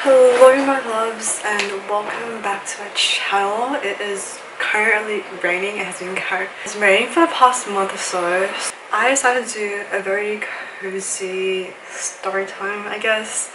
Hello my loves and welcome back to my channel. It is currently raining. It has been it's raining for the past month or so. I decided to do a very cozy story time, I guess,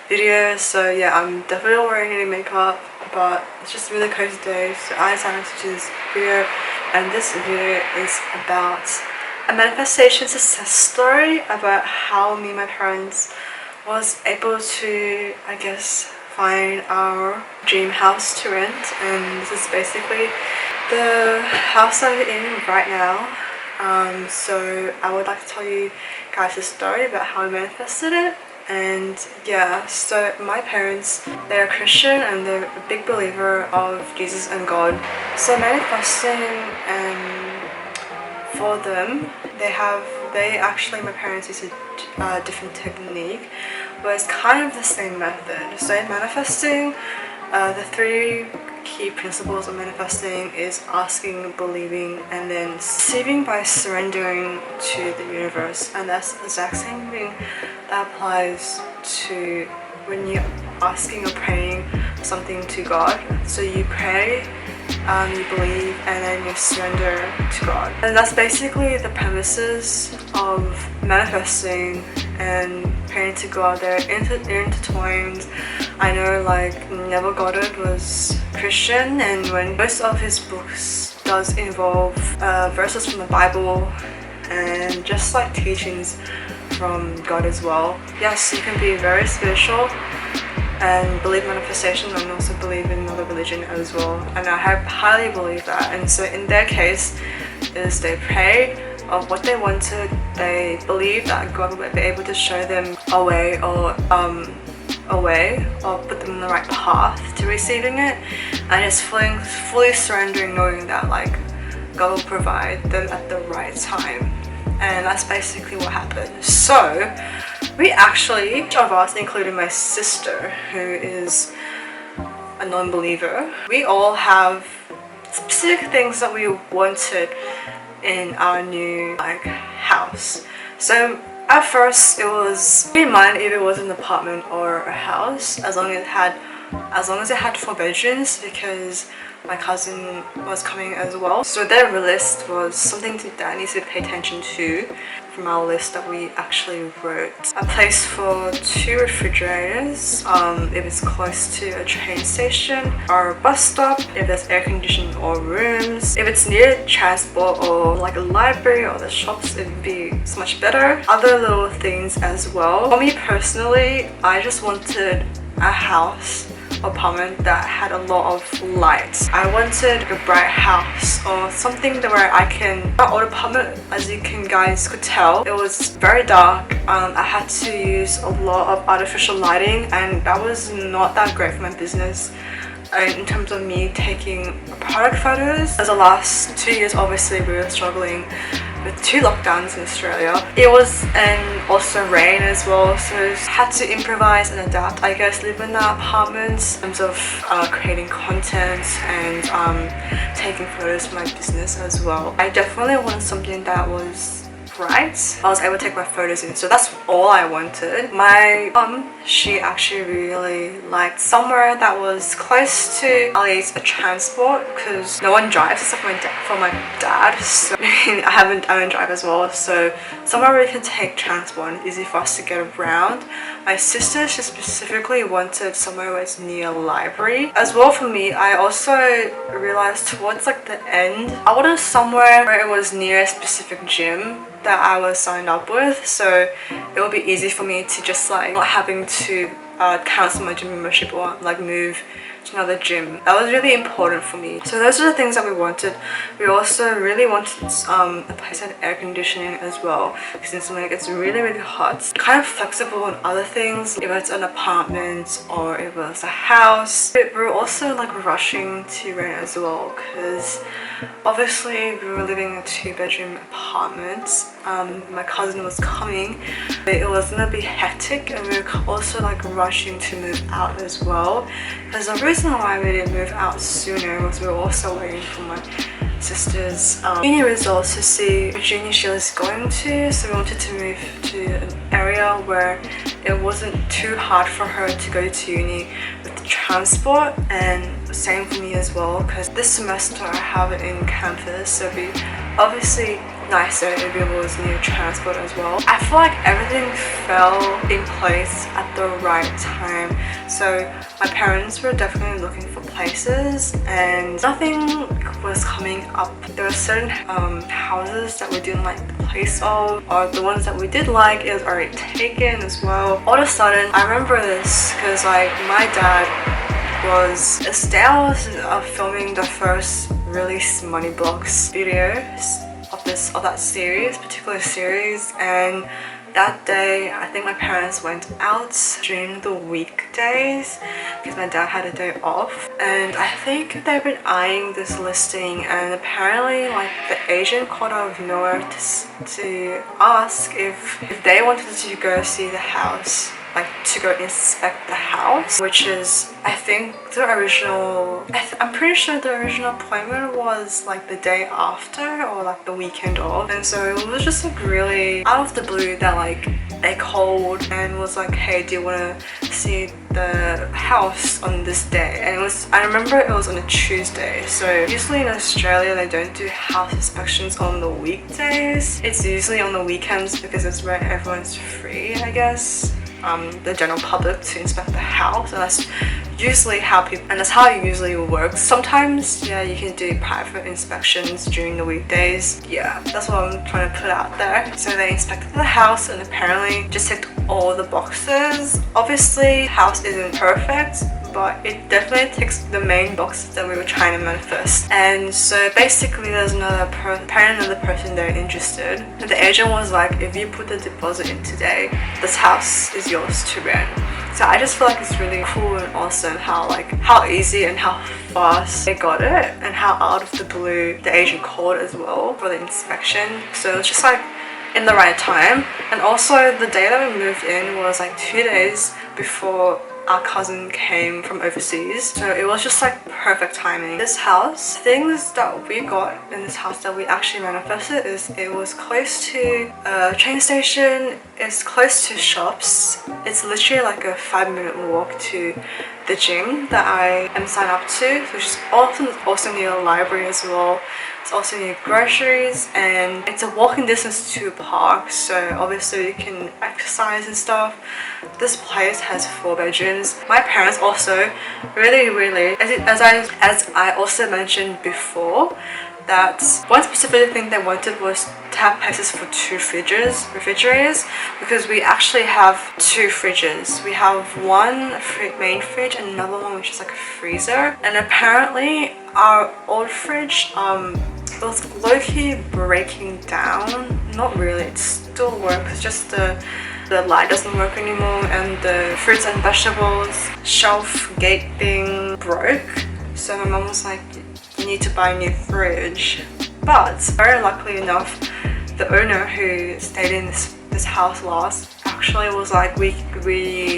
video. So yeah, I'm definitely not wearing any makeup, but it's just a really cozy day, so I decided to do this video. And this video is about a manifestation success story about how me and my parents was able to, I guess, find our dream house to rent. And this is basically the house I'm in right now. So I would like to tell you guys a story about how I manifested it. And yeah, so my parents, they're Christian and they're a big believer of Jesus and God. So manifesting, for them, my parents use a different technique, but it's kind of the same method. So in manifesting, the three key principles of manifesting is asking, believing, and then receiving by surrendering to the universe. And that's the exact same thing that applies to when you're asking or praying something to God. So you pray, you believe, and then you surrender to God. And that's basically the premises of manifesting and praying to God. They're intertwined. I know, like, Neville Goddard was Christian, and when most of his books does involve verses from the Bible and just like teachings from God as well. Yes, you can be very spiritual and believe manifestation and also believe in another religion as well, and I highly believe that. And so in their case is they prayed of what they wanted, they believed that God would be able to show them a way or put them on the right path to receiving it, and just fully surrendering, knowing that like God will provide them at the right time. And that's basically what happened. So we actually, each of us, including my sister who is a non-believer, we all have specific things that we wanted in our new house. So at first it was, we didn't mind if it was an apartment or a house, as long as it had 4 bedrooms, because my cousin was coming as well. So their list was something that I need to pay attention to from our list that we actually wrote. A place for 2 refrigerators, if it's close to a train station or a bus stop, if there's air conditioning or rooms, if it's near transport or like a library or the shops, it would be so much better. Other little things as well. For me personally, I just wanted a house apartment that had a lot of lights. I wanted a bright house or something where I can, my old apartment, as you guys could tell, it was very dark. I had to use a lot of artificial lighting, and that was not that great for my business in terms of me taking product photos. As the last 2 years, obviously we were struggling with 2 lockdowns in Australia. It was, and also rain as well, so I had to improvise and adapt, I guess, live in that apartment in terms of creating content and taking photos for my business as well. I definitely wanted something that was bright. I was able to take my photos in, so that's all I wanted. My mum, she actually really liked somewhere that was close to at least a transport, because no one drives except for my dad. So I don't drive as well, so somewhere where we can take transport and easy for us to get around. My sister, she specifically wanted somewhere where it's near a library. As well for me, I also realized towards like the end, I wanted somewhere where it was near a specific gym that I was signed up with, so it would be easy for me to just like not having to cancel my gym membership or like move to another gym. That was really important for me. So those are the things that we wanted. We also really wanted a place that had air conditioning as well, since when it gets really hot. Kind of flexible on other things, if it's an apartment or if it's a house. We were also like rushing to rent as well, because obviously we were living in a 2-bedroom apartment. My cousin was coming, but it was gonna be hectic, and we were also like rushing to move out as well. Because the reason why we didn't move out sooner was we were also waiting for my sister's uni results to see which uni she was going to. So we wanted to move to an area where it wasn't too hard for her to go to uni with the transport, and same for me as well, because this semester I have it in campus, so it'd be obviously nicer if it was near transport as well. I feel like everything fell in place at the right time. So my parents were definitely looking for places and nothing was coming up. There were certain houses that we didn't like the place of, or the ones that we did like, it was already taken as well. All of a sudden, I remember this because like my dad was a day I was filming the first release Money Blocks videos of that particular series, and that day I think my parents went out during the weekdays because my dad had a day off, and I think they've been eyeing this listing, and apparently like the agent called out of nowhere to ask if they wanted to go see the house, like to go inspect the house, which is I think the original I'm pretty sure the original appointment was like the day after or like the weekend of, and so it was just like really out of the blue that like they called and was like, hey, do you want to see the house on this day? And it was, I remember it was on a Tuesday, so usually in Australia they don't do house inspections on the weekdays, it's usually on the weekends because it's where everyone's free, I guess, the general public to inspect the house, and that's usually how that's how it usually works. Sometimes, yeah, you can do private inspections during the weekdays. Yeah, that's what I'm trying to put out there. So they inspected the house and apparently just ticked all the boxes. Obviously, house isn't perfect, but it definitely ticks the main boxes that we were trying to manifest. And so basically there's another person there interested, and the agent was like, if you put the deposit in today, this house is yours to rent. So I just feel like it's really cool and awesome how easy and how fast they got it, and how out of the blue the agent called as well for the inspection. So it's just like in the right time. And also the day that we moved in was like 2 days before our cousin came from overseas, so it was just like perfect timing. This house, things that we got in this house that we actually manifested is it was close to a train station, it's close to shops, it's literally like a 5-minute walk to the gym that I am signed up to, which is also near a library as well. It's also near groceries, and it's a walking distance to a park, so obviously you can exercise and stuff. This place has 4 bedrooms. My parents also really, as I also mentioned before, that one specific thing they wanted was to have places for 2 refrigerators, because we actually have 2 fridges. We have one main fridge and another one which is like a freezer, and apparently our old fridge it was low-key breaking down. Not really, it still works, just the light doesn't work anymore, and the fruits and vegetables shelf gate thing broke. So my mom was like, you need to buy a new fridge. But very luckily enough, the owner who stayed in this house last actually was like, we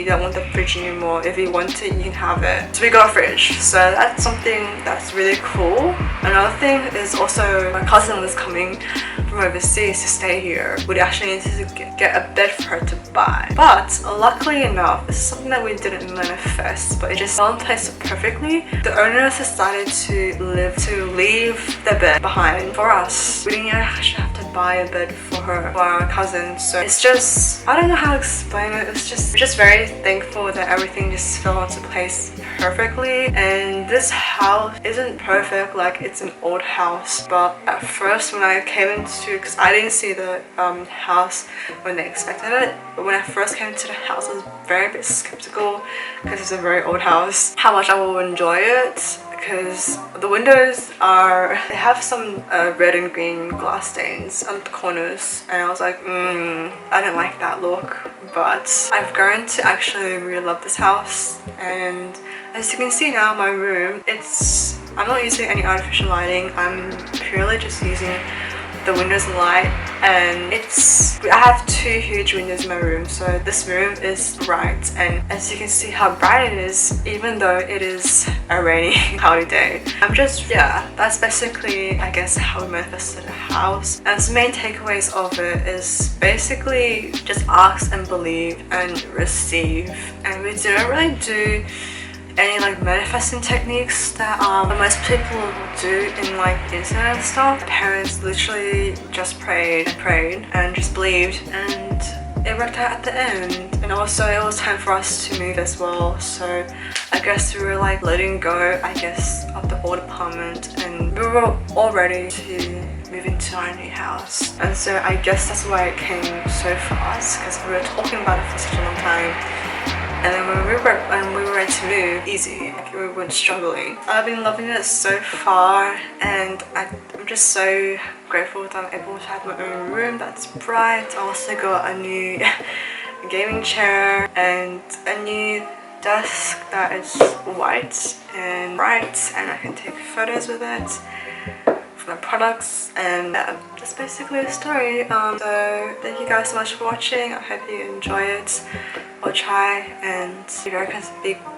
don't want the fridge anymore, if you want it you can have it. So we got a fridge, so that's something that's really cool. Another thing is also my cousin was coming from overseas to stay here. We actually needed to get a bed for her to buy, but luckily enough, this is something that we didn't manifest, but it just fell in place perfectly. The owners decided to leave the bed behind for us. We didn't actually have to buy a bed for our cousin, so it's just, I don't know how to explain it. It's just very thankful that everything just fell into place perfectly. And this house isn't perfect, like it's an old house, but at first when I came into, because I didn't see the house when they expected it, but when I first came into the house I was very bit skeptical, because it's a very old house, how much I will enjoy it, because the windows they have some red and green glass stains on the corners, and I was like, I don't like that look. But I've grown to actually really love this house, and as you can see now, my room, I'm not using any artificial lighting, I'm purely just using the windows light and I have 2 huge windows in my room, so this room is bright, and as you can see how bright it is even though it is a rainy cloudy day. Yeah, that's basically I guess how we manifested a house. And the main takeaways of it is basically just ask and believe and receive, and we didn't really do any like manifesting techniques that most people do in like internet and stuff. Parents literally just prayed and just believed, and it worked out at the end. And also it was time for us to move as well, so I guess we were like letting go I guess of the old apartment, and we were all ready to move into our new house. And so I guess that's why it came so fast, because we were talking about it for such a long time. And then when we were ready to move, easy, like we weren't struggling. I've been loving it so far, and I'm just so grateful that I'm able to have my own room that's bright. I also got a new gaming chair and a new desk that is white and bright, and I can take photos with it for my products. And that's basically the story. So thank you guys so much for watching. I hope you enjoy it. I'll try and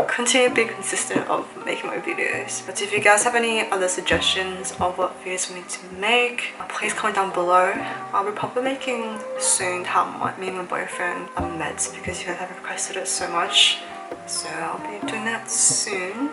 continue being consistent of making my videos. But if you guys have any other suggestions of what videos we need to make, please comment down below. I'll be probably making soon how me and my boyfriend are met, because you guys have requested it so much. So I'll be doing that soon.